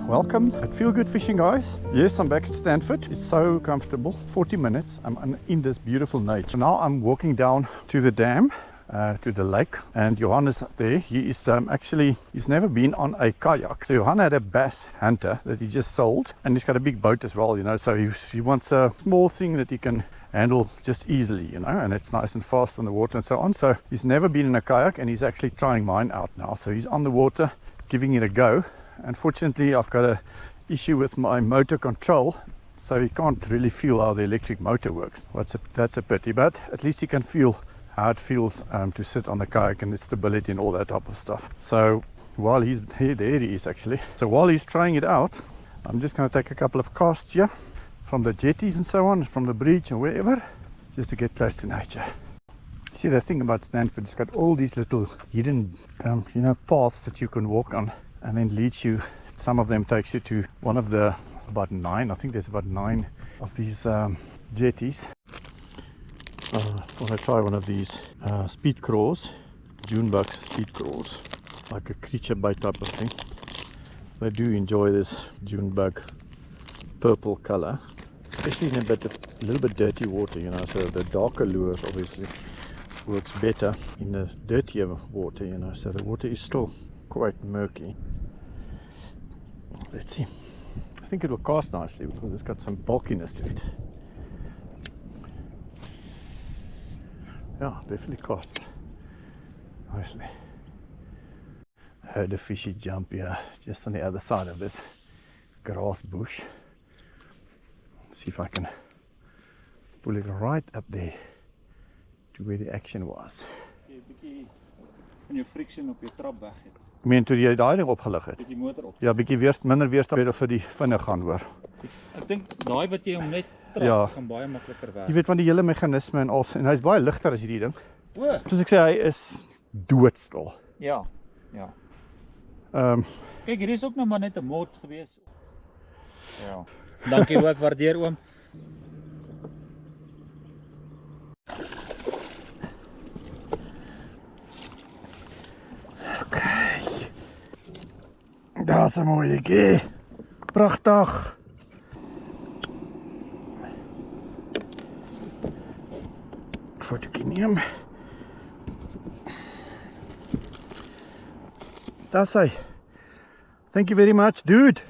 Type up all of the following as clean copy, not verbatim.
welcome at Feel Good Fishing, guys. Yes, I'm back at Stanford. It's so comfortable. 40 minutes. I'm in this beautiful nature. Now I'm walking down to the dam, to the lake, and Johan is there. He is he's never been on a kayak. So Johan had a bass hunter that he just sold, and he's got a big boat as well, you know, so he wants a small thing that he can handle just easily, you know, and it's nice and fast on the water and so on. So he's never been in a kayak, and he's actually trying mine out now. So he's on the water giving it a go. Unfortunately, I've got a issue with my motor control, so he can't really feel how the electric motor works. That's a pity, but at least he can feel how it feels to sit on the kayak and its stability and all that type of stuff. So while he's here, there he is actually. So while he's trying it out, I'm just going to take a couple of casts here from the jetties and so on, from the bridge and wherever, just to get close to nature. See, the thing about Stanford, it's got all these little hidden you know, paths that you can walk on, and then leads you, some of them takes you to one of the about 9, I think there's about 9 of these jetties. I want to try one of these speed crawls, June bugs speed crawls, like a creature bait type of thing. They do enjoy this June bug purple color, especially in a little bit dirty water, you know. So the darker lures obviously works better in the dirtier water, you know. So the water is still quite murky. Let's see. I think it will cast nicely because it's got some bulkiness to it. Yeah, definitely casts nicely. I heard a fishy jump here just on the other side of this grass bush. See if I can pull it right up there to where the action was. Jy 'n bietjie van jou friction op jou trap weg het. Ek meen toe jy daai ding opgelig het. Die motor op. Ja, bietjie minder weerstand vir die vinnig gaan, hoor. Ek dink daai wat jy hom net trap, ja, gaan baie makliker werk. Jy weet van die hele meganisme en al, en hy's baie ligter as hierdie ding. O. Soos ek sê, hy is doodstil. Ja, ja. Kyk, hier is ook nog maar net 'n mod gewees. Ja. Dankie ook, waardeer oom. Okay. Daar's 'n mooie gee. Pragtig. Fotootjie neem. Daar's hy. Thank you very much, dude.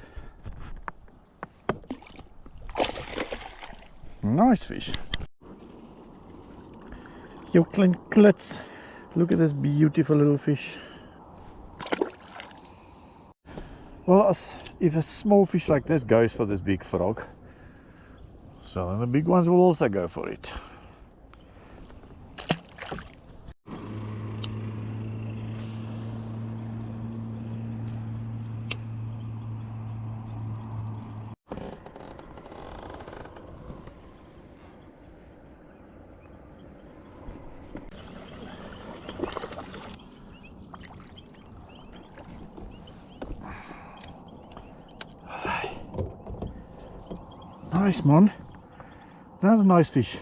Nice fish. Jou klein klits. Look at this beautiful little fish. Well, if a small fish like this goes for this big frog, so the big ones will also go for it. Nice, man. That's a nice fish.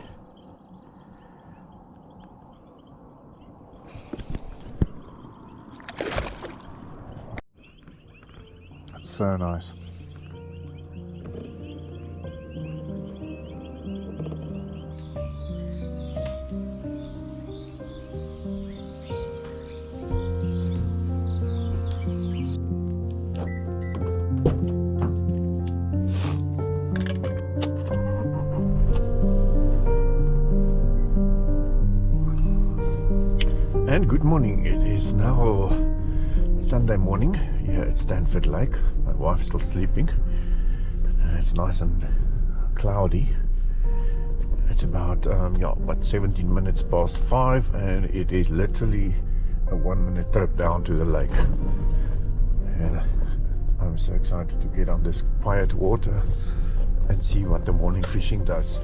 That's so nice. And good morning. It is now Sunday morning here at Stanford Lake. My wife's still sleeping. It's nice and cloudy. It's about 17 minutes past 5, and it is literally a 1-minute trip down to the lake. And I'm so excited to get on this quiet water and see what the morning fishing does.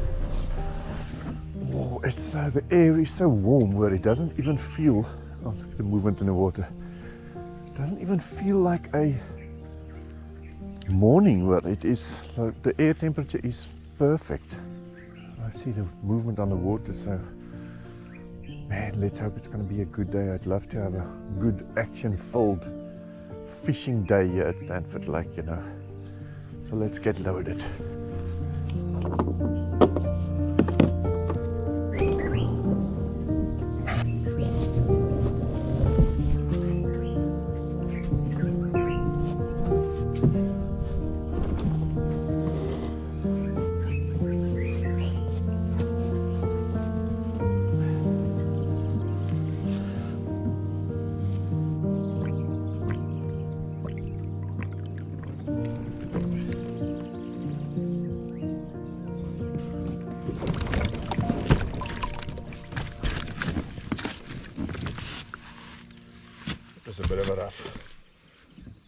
Oh, it's the air is so warm where it doesn't even feel, oh, look at the movement in the water. It doesn't even feel like a morning where it is, like the air temperature is perfect. I see the movement on the water, so man, let's hope it's going to be a good day. I'd love to have a good action-filled fishing day here at Stanford Lake, you know. So let's get loaded. A bit of a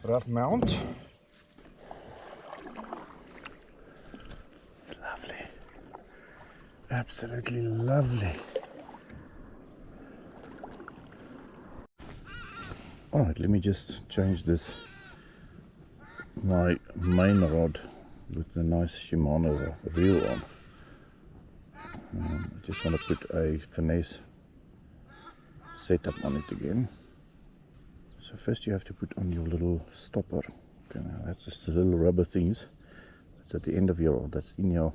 rough mount. It's lovely, absolutely lovely. All right, let me just change this, my main rod with the nice Shimano reel on. I just want to put a finesse setup on it again. So first you have to put on your little stopper. Okay, now that's just the little rubber things. It's at the end of your, that's in your,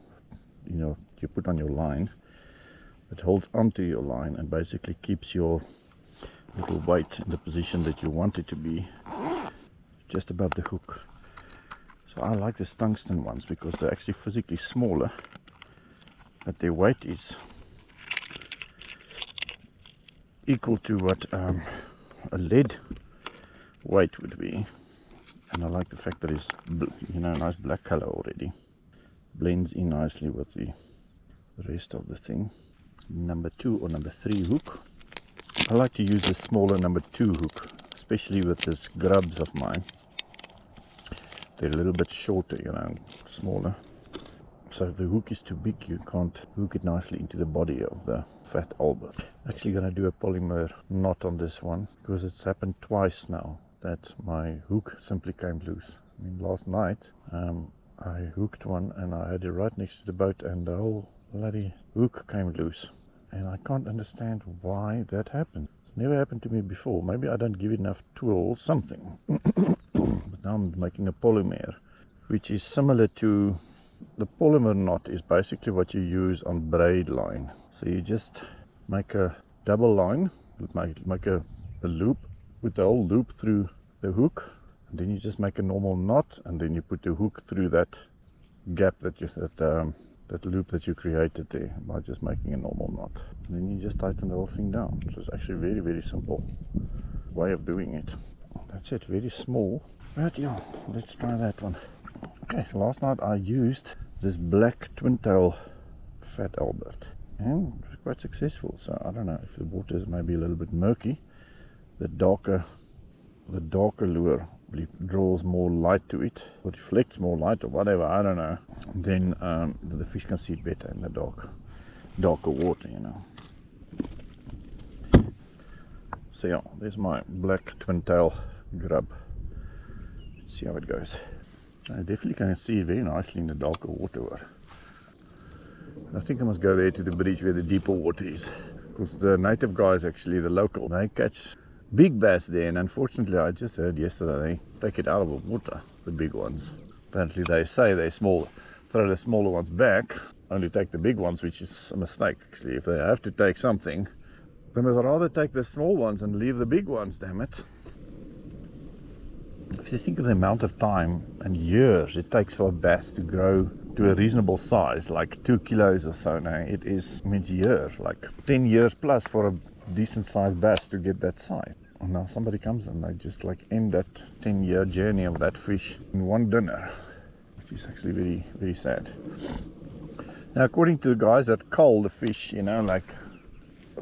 you put on your line. It holds onto your line and basically keeps your little weight in the position that you want it to be, just above the hook. So I like the tungsten ones because they're actually physically smaller, but their weight is equal to what a lead weight would be. And I like the fact that it's nice black color already, blends in nicely with the rest of the thing. Number 2 or number 3 hook. I like to use the smaller number 2 hook, especially with this grubs of mine. They're a little bit shorter, smaller. So if the hook is too big, you can't hook it nicely into the body of the fat Albert. Actually going to do a polymer knot on this one because it's happened twice now that my hook simply came loose. I mean, last night I hooked one and I had it right next to the boat and the whole bloody hook came loose. And I can't understand why that happened. It's never happened to me before. Maybe I don't give it enough tools, something. But now I'm making a polymer, which is similar to the polymer knot. Is basically what you use on braid line. So you just make a double line, make a loop, put the whole loop through the hook, and then you just make a normal knot, and then you put the hook through that gap that loop that you created there by just making a normal knot. And then you just tighten the whole thing down. So it's actually a very, very simple way of doing it. That's it, very small. But yeah, let's try that one. Okay, so last night I used this black twin tail fat Albert and it was quite successful. So I don't know if the water is maybe a little bit murky. The darker lure draws more light to it, or reflects more light, or whatever, I don't know. And then the fish can see it better in the darker water, So yeah, there's my black twin tail grub. Let's see how it goes. I definitely can see it very nicely in the darker water. I think I must go there to the bridge where the deeper water is, because the native guys, actually the local, they catch big bass there, and unfortunately I just heard yesterday they take it out of the water, the big ones. Apparently they say they're small, throw the smaller ones back, only take the big ones, which is a mistake actually. If they have to take something, they must rather take the small ones and leave the big ones, damn it. If you think of the amount of time and years it takes for a bass to grow to a reasonable size, like 2 kilos or so now, it means years, like 10 years plus for a decent sized bass to get that size. And now somebody comes and they just like end that 10-year journey of that fish in one dinner, which is actually very, very sad. Now, according to the guys that cull the fish, like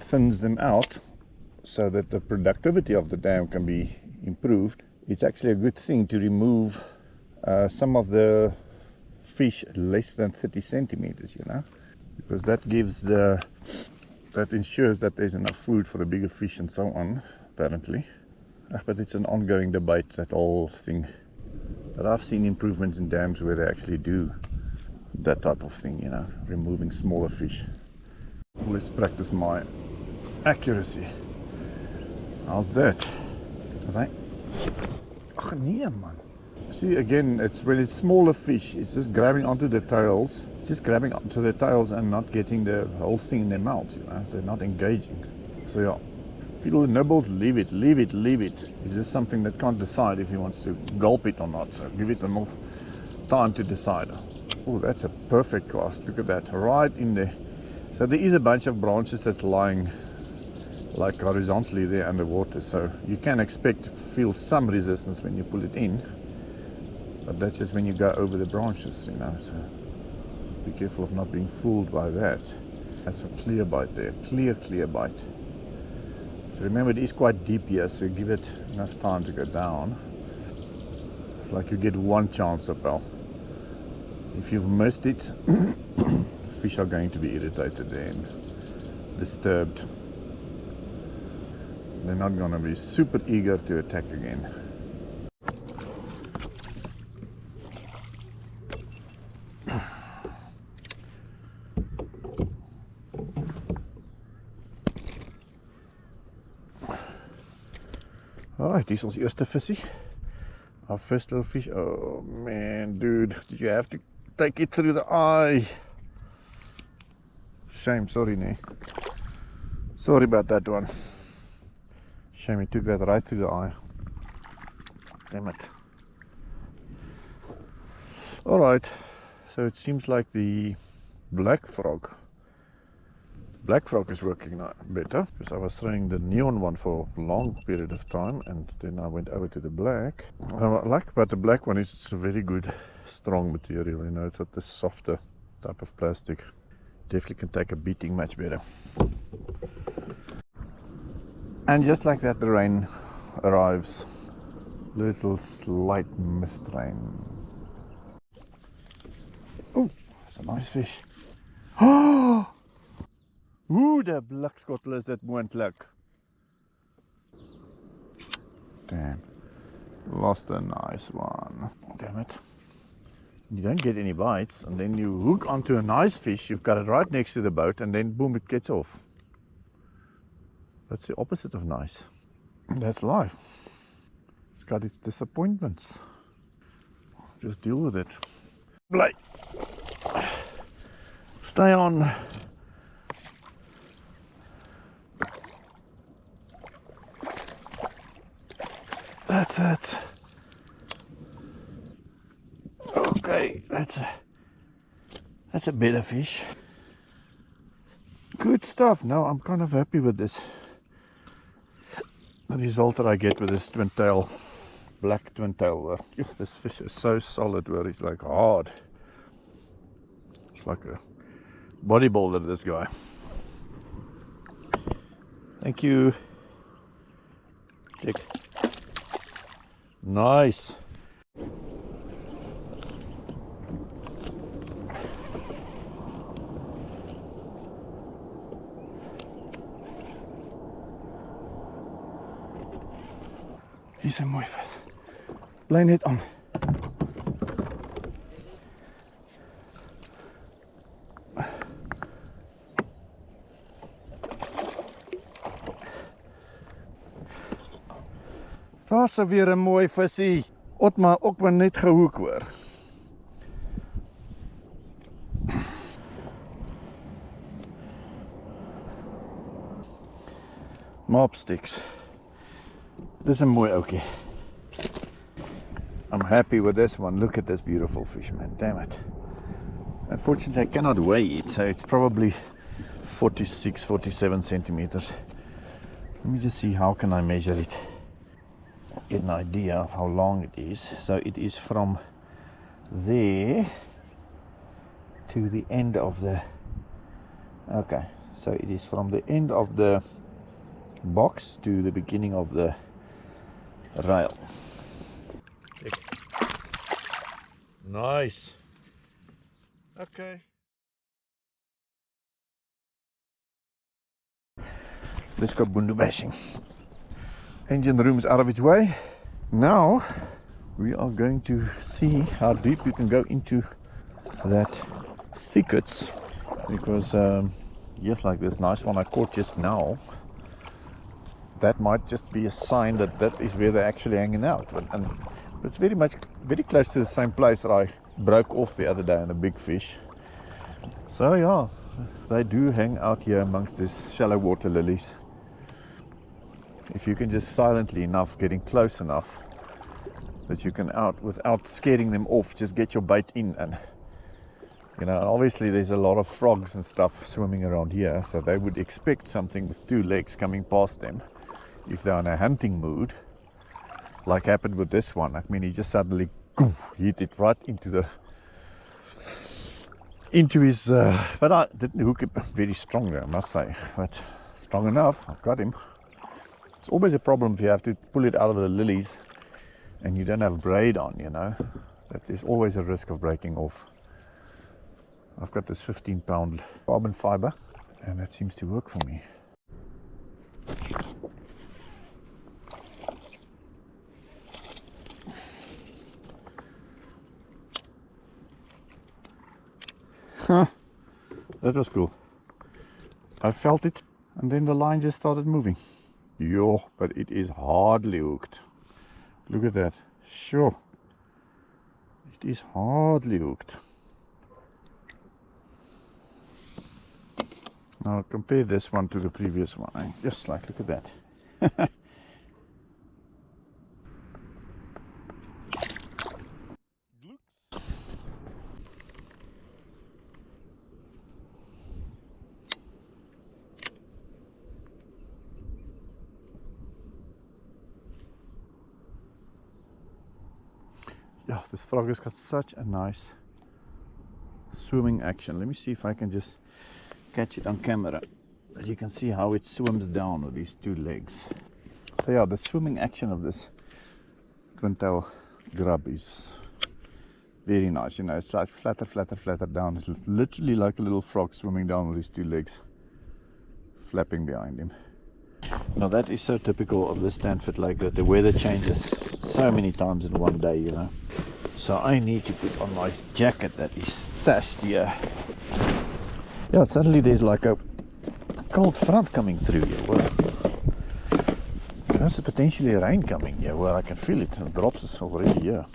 thins them out so that the productivity of the dam can be improved, it's actually a good thing to remove some of the fish less than 30 centimeters, because that gives that ensures that there's enough food for the bigger fish and so on, apparently. But it's an ongoing debate, that whole thing. But I've seen improvements in dams where they actually do that type of thing, removing smaller fish. Let's practice my accuracy. How's that? Ag nee man. See, again, it's when it's smaller fish, it's just grabbing onto the tails. It's just grabbing onto the tails and not getting the whole thing in their mouths, you know. They're not engaging. So yeah, feel the nibbles, leave it, leave it, leave it. It's just something that can't decide if he wants to gulp it or not. So give it enough time to decide. Oh, that's a perfect cast. Look at that, right in there. So there is a bunch of branches that's lying like horizontally there underwater. So you can expect to feel some resistance when you pull it in. But that's just when you go over the branches, you know, so be careful of not being fooled by that. That's a clear bite there, clear bite. So remember, it is quite deep here, so give it enough time to go down. It's like you get one chance up, pal. If you've missed it, fish are going to be irritated there and disturbed. They're not going to be super eager to attack again. Alright, hier is ons eerste visie. Our first little fish. Oh man, dude, did you have to take it through the eye? Shame, sorry, nee. Sorry about that one. Shame he took that right through the eye. Damn it. Alright, so it seems like the black frog is working now better, because I was throwing the neon one for a long period of time and then I went over to the black. What I like about the black one is it's a very good strong material, you know, it's not the softer type of plastic. Definitely can take a beating much better. And just like that, the rain arrives. Little slight mist rain. Oh, it's a nice fish. Oh! Hoe de blikskottel is dit moontlik? Damn. Lost a nice one. Damn it. You don't get any bites and then you hook onto a nice fish, you've got it right next to the boat and then boom, it gets off. That's the opposite of nice. That's life. It's got its disappointments. Just deal with it. Blake. Stay on. That's it. Okay, that's a better fish. Good stuff. Now I'm kind of happy with this. The result that I get with this twin tail, black twin tail. This fish is so solid where he's like hard. It's like a bodybuilder, this guy. Thank you. Dick. Nice. Hier's 'n mooi vis. Bly net aan. Daar's weer 'n mooi visie. Otma ook maar net gehoek hoor. Mopsticks. This is a mooi oukie. I'm happy with this one. Look at this beautiful fish, man. Damn it. Unfortunately, I cannot weigh it, so it's probably 46, 47 centimeters. Let me just see how can I measure it. Get an idea of how long it is. So it is from there to the end of the... Okay, so it is from the end of the box to the beginning of the rail. Nice. Okay. Let's go bundu bashing. Engine room is out of its way. Now we are going to see how deep you can go into that thickets, because just like this nice one I caught just now, that might just be a sign that that is where they're actually hanging out. And it's very close to the same place that I broke off the other day on a big fish. So yeah, they do hang out here amongst these shallow water lilies. If you can just silently enough, getting close enough that you can without scaring them off, just get your bait in. And you know, obviously there's a lot of frogs and stuff swimming around here, so they would expect something with two legs coming past them if they're in a hunting mood, like happened with this one. I mean, he just suddenly hit it right into his but I didn't hook it very strongly, I must say, but strong enough. I've got him. It's always a problem if you have to pull it out of the lilies and you don't have braid on, you know, that there's always a risk of breaking off. I've got this 15-pound carbon fiber, and that seems to work for me. Huh, that was cool. I felt it, and then the line just started moving. Yo, but it is hardly hooked. Look at that. Sure, it is hardly hooked. Now compare this one to the previous one. Just like, look at that. Yeah, this frog has got such a nice swimming action. Let me see if I can just catch it on camera, that you can see how it swims down with these two legs. So yeah, the swimming action of this twin-tail grub is very nice. You know, it's like flatter down. It's literally like a little frog swimming down with his two legs flapping behind him. Now that is so typical of the Stanford Lake, that the weather changes so many times in one day, you know. So I need to put on my jacket that is stashed here. Yeah, suddenly there's like a cold front coming through here. Well, there's potentially a rain coming here where I can feel it. The drops is already here.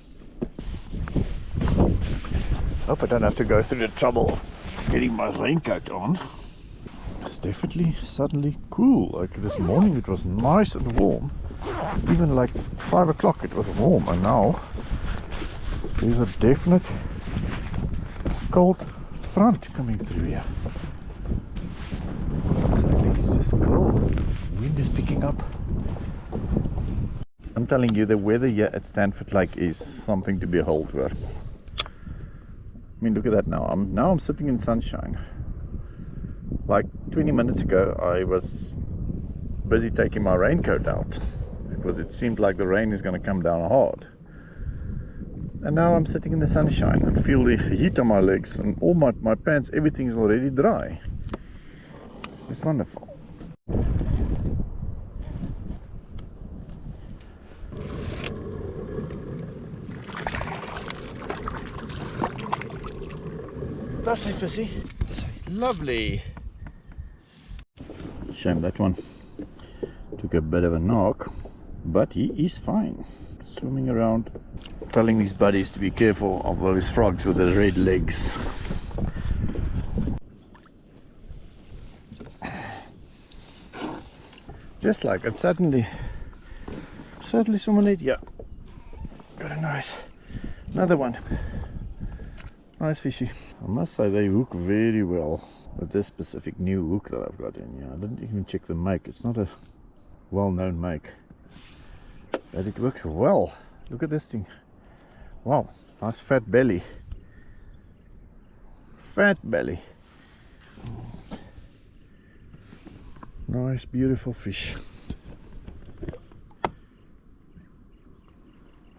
Hope I don't have to go through the trouble of getting my raincoat on. It's definitely suddenly cool. Like this morning it was nice and warm. Even like 5 o'clock it was warm, and now there's a definite cold front coming through here. Suddenly it's just cold. Wind is picking up. I'm telling you, the weather here at Stanford Lake is something to behold. I mean, look at that now. I'm sitting in sunshine. Like 20 minutes ago I was busy taking my raincoat out because it seemed like the rain is going to come down hard. And now I'm sitting in the sunshine and feel the heat on my legs, and all my pants, everything is already dry. This is wonderful. That's it, Fissy. Lovely. Shame that one took a bit of a knock, but he is fine. Swimming around, telling his buddies to be careful of those frogs with the red legs. Just like it, certainly someone ate. Yeah, got a nice, another one. Nice fishy. I must say they hook very well with this specific new hook that I've got in here. I didn't even check the make. It's not a well-known make, but it works well. Look at this thing. Wow, nice fat belly. Fat belly. Nice, beautiful fish.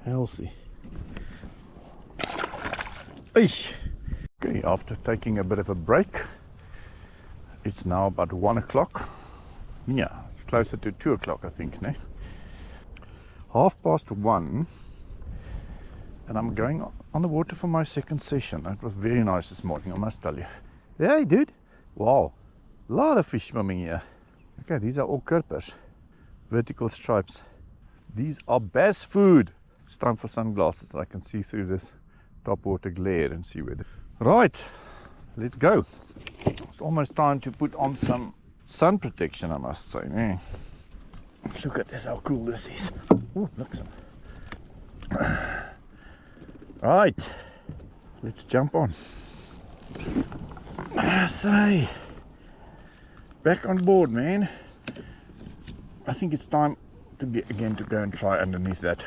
Healthy. Eesh. Okay, after taking a bit of a break, it's now about 1 o'clock. Yeah, it's closer to 2 o'clock, I think, no? 1:30, and I'm going on the water for my second session. It was very nice this morning, I must tell you. Hey, dude. Wow, a lot of fish swimming here. Okay, these are all kerpers. vertical stripes. These are bass food. It's time for sunglasses. I can see through this topwater glare and see where the... Right, let's go. It's almost time to put on some sun protection, I must say. Look at this, how cool this is. Oh, look some. Right, let's jump on. So, back on board, man. I think it's time to go and try underneath that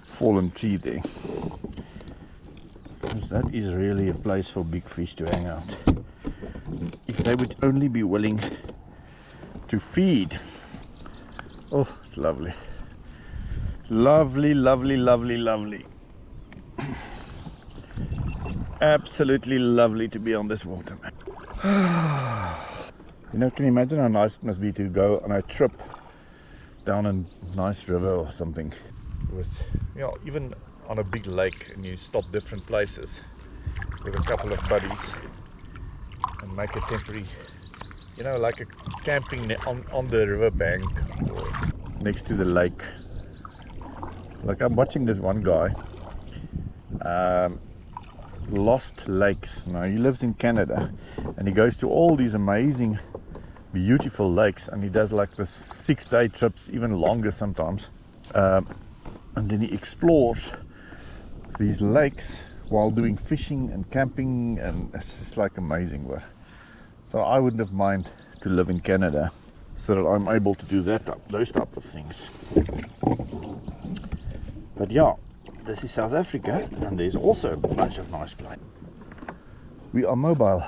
fallen tree there. Because that is really a place for big fish to hang out. If they would only be willing to feed. Oh, it's lovely. Lovely, lovely, lovely, lovely. Absolutely lovely to be on this water, man. You know, can you imagine how nice it must be to go on a trip down a nice river or something with, you know, even on a big lake, and you stop different places with a couple of buddies and make a temporary, you know, like a camping on the river bank or next to the lake. Like I'm watching this one guy, Lost Lakes. Now he lives in Canada and he goes to all these amazing beautiful lakes, and he does like the 6-day trips, even longer sometimes, and then he explores these lakes while doing fishing and camping, and it's just like amazing work. So I wouldn't have mind to live in Canada so that I'm able to do those type of things. But yeah, this is South Africa, and there's also a bunch of nice places. We are mobile.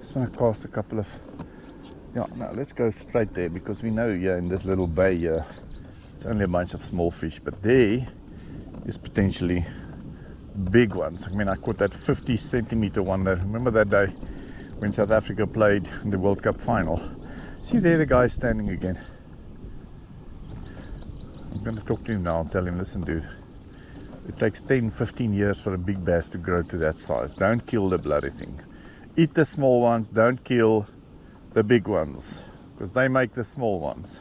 Just want to cast a couple of... Yeah, now let's go straight there, because we know here in this little bay here, it's only a bunch of small fish, but there is potentially big ones. I mean, I caught that 50 centimeter one there. Remember that day when South Africa played in the World Cup final? See there, the guy standing again. I'm going to talk to him now and tell him, listen dude, it takes 10-15 years for a big bass to grow to that size. Don't kill the bloody thing. Eat the small ones, don't kill the big ones, because they make the small ones.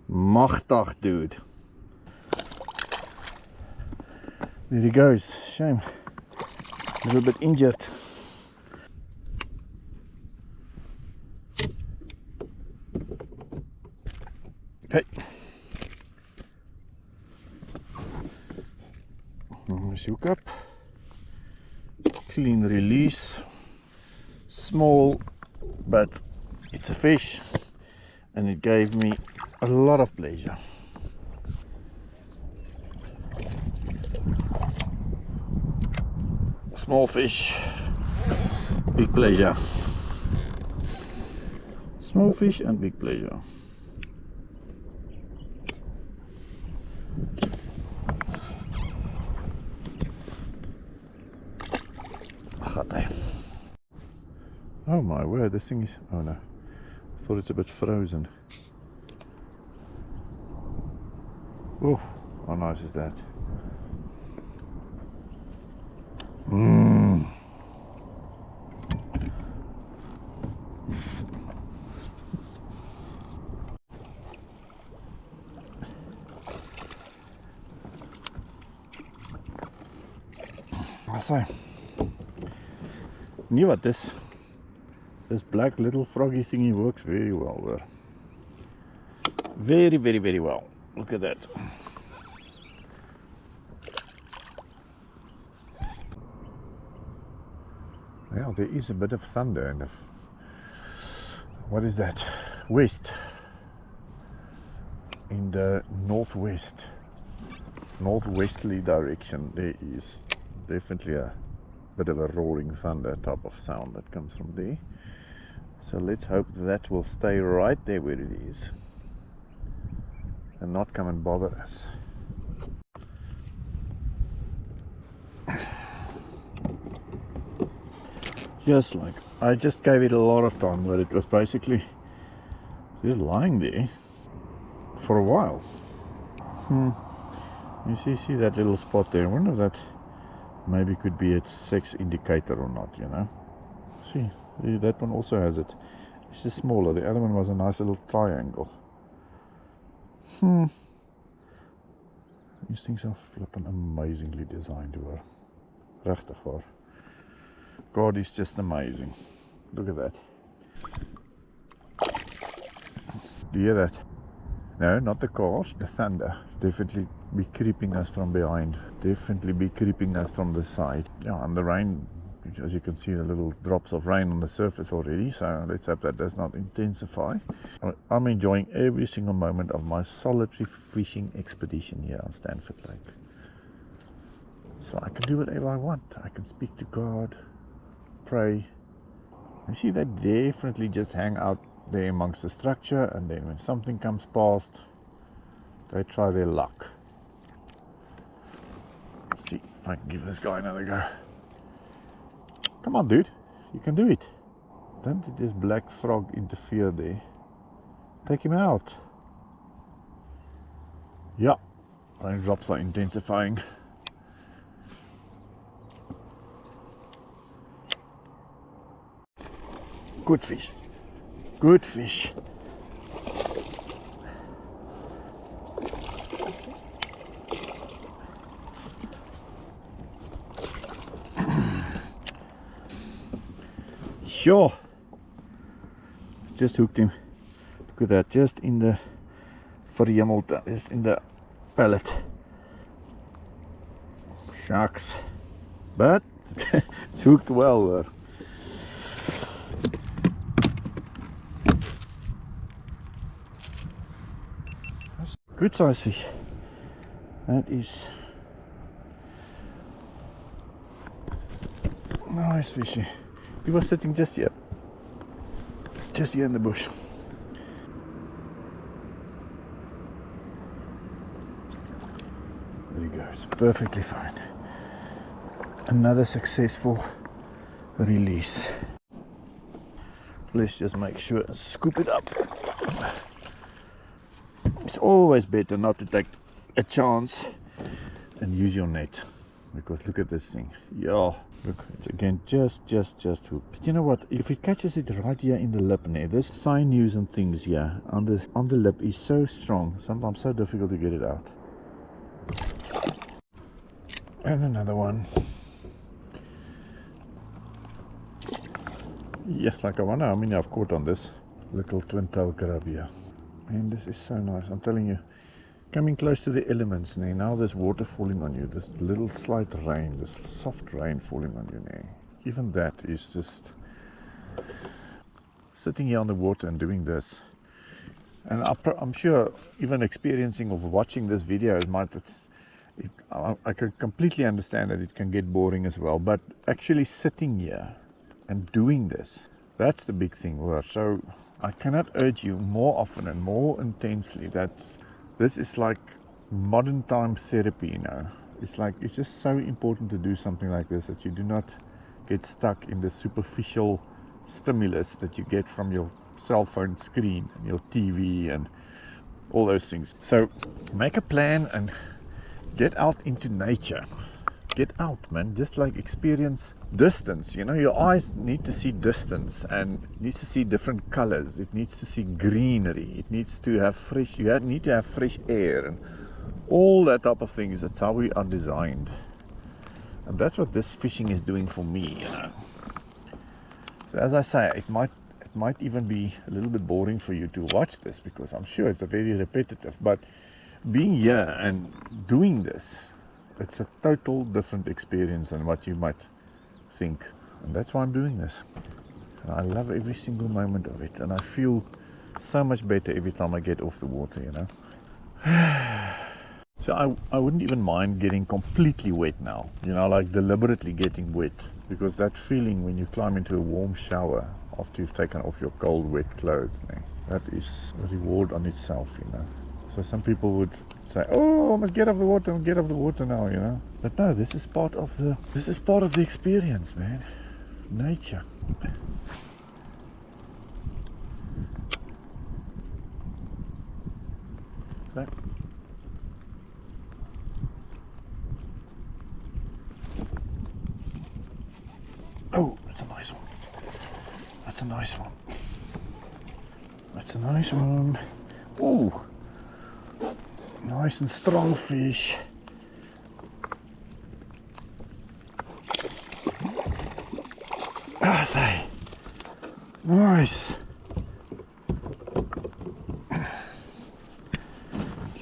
Machtig, dude. There he goes. Shame. A little bit injured. Okay. Let's hook up. Clean release. Small, but it's a fish, and it gave me a lot of pleasure. Small fish, big pleasure. Small fish and big pleasure. Oh my word, this thing is... oh no, I thought it's a bit frozen. Oh, how nice is that? Mmm. I say, knew what this black little froggy thingy works very well there. Very, very, very well. Look at that. Yeah, there is a bit of thunder in the... what is that? West. In the northwesterly direction, there is definitely a bit of a roaring thunder type of sound that comes from there. So let's hope that will stay right there where it is and not come and bother us. Just like I just gave it a lot of time, but it was basically just lying there for a while. You see that little spot there? I wonder if that maybe could be a sex indicator or not, you know. See, that one also has it. It's just smaller. The other one was a nice little triangle. These things are flipping amazingly designed, hoor. Regtig waar. God is just amazing. Look at that. Do you hear that? No, not the cars, the thunder. Definitely be creeping us from behind. Definitely be creeping us from the side. Yeah, and the rain, as you can see, the little drops of rain on the surface already. So let's hope that does not intensify. I'm enjoying every single moment of my solitary fishing expedition here on Stanford Lake. So I can do whatever I want. I can speak to God, pray. You see, they definitely just hang out there amongst the structure, and then when something comes past, they try their luck. Let's see if I can give this guy another go. Come on, dude, you can do it. Don't let this black frog interfere there. Take him out. Yeah, raindrops are intensifying. Good fish. Good fish. Sure. Just hooked him. Look at that, just in the verhemelte, just in the pallet. Sharks. But it's hooked well there. Good size fish. That is nice fishy. He was sitting just here in the bush. There he goes, perfectly fine. Another successful release. Let's just make sure and scoop it up. It's always better not to take a chance and use your net, because look at this thing. Yeah, look, it's again just hooked. But you know what, if it catches it right here in the lip, this sinews and things here on the lip is so strong, sometimes so difficult to get it out. And another one. Yes, like I wonder how many I've caught on this little twin-tail crab here. Man, this is so nice, I'm telling you. Coming close to the elements, now there's water falling on you, this little slight rain, this soft rain falling on you. Even that is just sitting here on the water and doing this. And I'm sure even experiencing of watching this video, I can completely understand that it can get boring as well. But actually sitting here and doing this, that's the big thing. So I cannot urge you more often and more intensely that this is like modern time therapy, It's just so important to do something like this, that you do not get stuck in the superficial stimulus that you get from your cell phone screen and your TV and all those things. So make a plan and get out into nature. Get out, man. Just like experience distance. Your eyes need to see distance, and it needs to see different colors. It needs to see greenery. It needs to have fresh. You need to have fresh air and all that type of things. That's how we are designed, and that's what this fishing is doing for me. So as I say, it might even be a little bit boring for you to watch this, because I'm sure it's a very repetitive. But being here and doing this, it's a total different experience than what you might think, and that's why I'm doing this. And I love every single moment of it, and I feel so much better every time I get off the water. So I wouldn't even mind getting completely wet now, like deliberately getting wet, because that feeling when you climb into a warm shower after you've taken off your cold wet clothes, that is a reward on itself. So some people would say, oh, I must get off the water now, But no, this is part of the experience, man. Nature. So Oh, that's a nice one. That's a nice one. That's a nice one. Oh, nice and strong fish. I say, nice.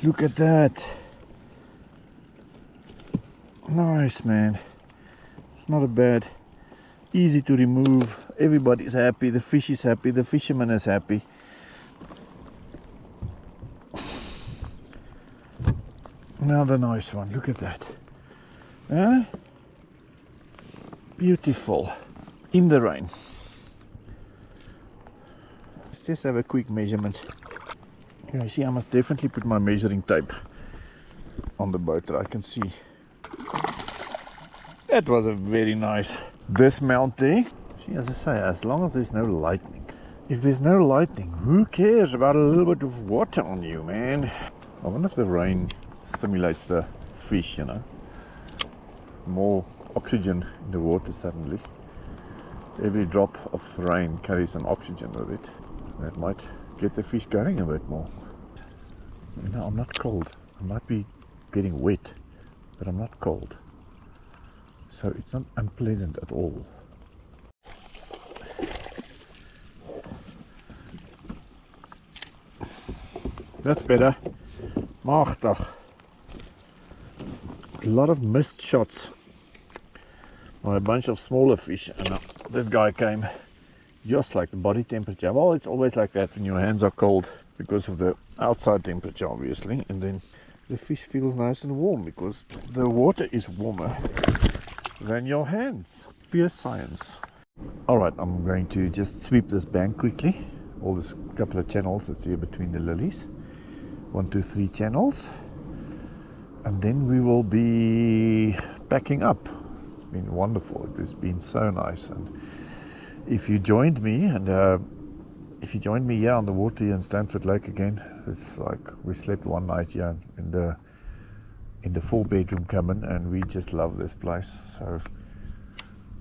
Look at that. Nice, man. It's not a bad. Easy to remove. Everybody's happy. The fish is happy. The fisherman is happy. Another nice one. Look at that. Huh? Beautiful. In the rain. Let's just have a quick measurement. You see, I must definitely put my measuring tape on the boat that I can see. That was a very nice dismount there. See, as I say, as long as there's no lightning. If there's no lightning, who cares about a little bit of water on you, man? I wonder if the rain stimulates the fish, you know. More oxygen in the water suddenly. Every drop of rain carries some oxygen with it. That might get the fish going a bit more. You know, I'm not cold. I might be getting wet, but I'm not cold. So it's not unpleasant at all. That's better. Magtig. A lot of missed shots by a bunch of smaller fish, and this guy came just like the body temperature. Well, it's always like that when your hands are cold because of the outside temperature, obviously, and then the fish feels nice and warm because the water is warmer than your hands. Pure science. Alright, I'm going to just sweep this bank quickly. All this couple of channels that's here between the lilies. 1, 2, 3 channels. And then we will be packing up. It's been wonderful. It has been so nice. And if you joined me, and if you joined me here on the water here in Stanford Lake again, it's like we slept one night here in the 4-bedroom cabin, and we just love this place. So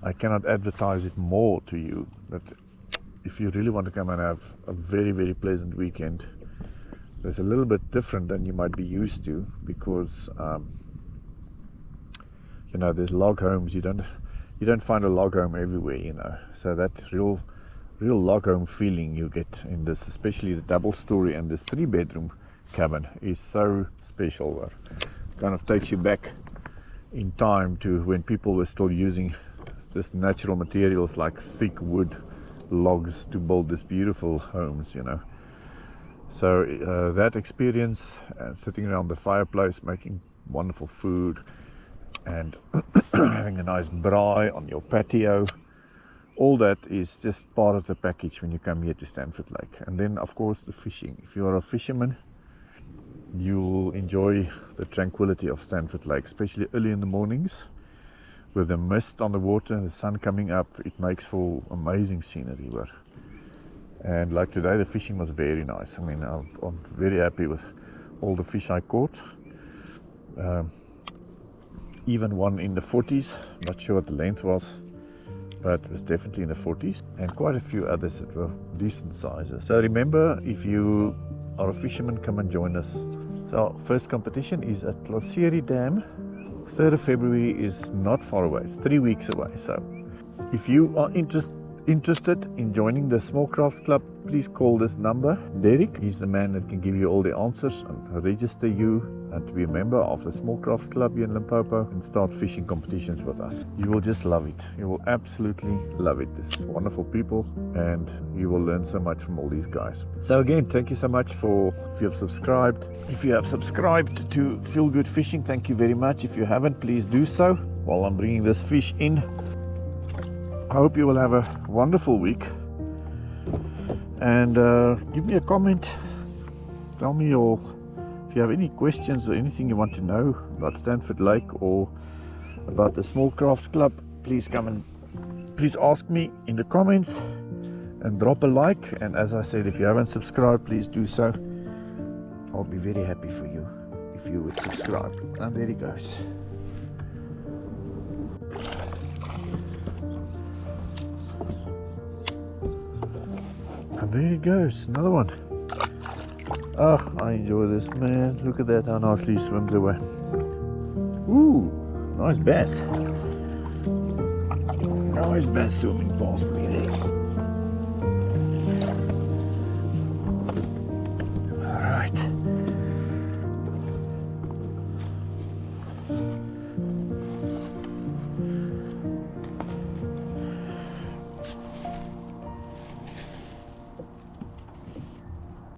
I cannot advertise it more to you, but if you really want to come and have a very, very pleasant weekend, there's a little bit different than you might be used to, because you know, there's log homes. You don't find a log home everywhere, you know. So that real log home feeling you get in this, especially the double story and this 3-bedroom cabin, is so special. It kind of takes you back in time to when people were still using this natural materials like thick wood logs to build these beautiful homes, you know. So that experience, sitting around the fireplace making wonderful food and having a nice braai on your patio, all that is just part of the package when you come here to Stanford Lake. And then of course the fishing. If you are a fisherman, you'll enjoy the tranquility of Stanford Lake, especially early in the mornings with the mist on the water and the sun coming up. It makes for amazing scenery here. And like today, the fishing was very nice. I mean, I'm very happy with all the fish I caught. Even one in the 40s, not sure what the length was, but it was definitely in the 40s, and quite a few others that were decent sizes. So remember, if you are a fisherman, come and join us. So our first competition is at Loseri Dam. 3rd of February is not far away, it's 3 weeks away. So if you are interested in joining the Small Crafts Club, please call this number. Derek, he's the man that can give you all the answers and register you and to be a member of the Small Crafts Club here in Limpopo and start fishing competitions with us. You will just love it. You will absolutely love it. There's wonderful people and you will learn so much from all these guys. So again, thank you so much if you have subscribed. If you have subscribed to Feel Good Fishing, thank you very much. If you haven't, please do so while I'm bringing this fish in. I hope you will have a wonderful week, and give me a comment. Tell me if you have any questions or anything you want to know about Stanford Lake or about the Small Crafts Club. Please please ask me in the comments and drop a like. And as I said, if you haven't subscribed, please do so. I'll be very happy for you if you would subscribe. And there he goes. there it goes, another one. Oh, I enjoy this, man. Look at that, how nicely he swims away. Ooh, nice bass. Nice bass swimming past me there.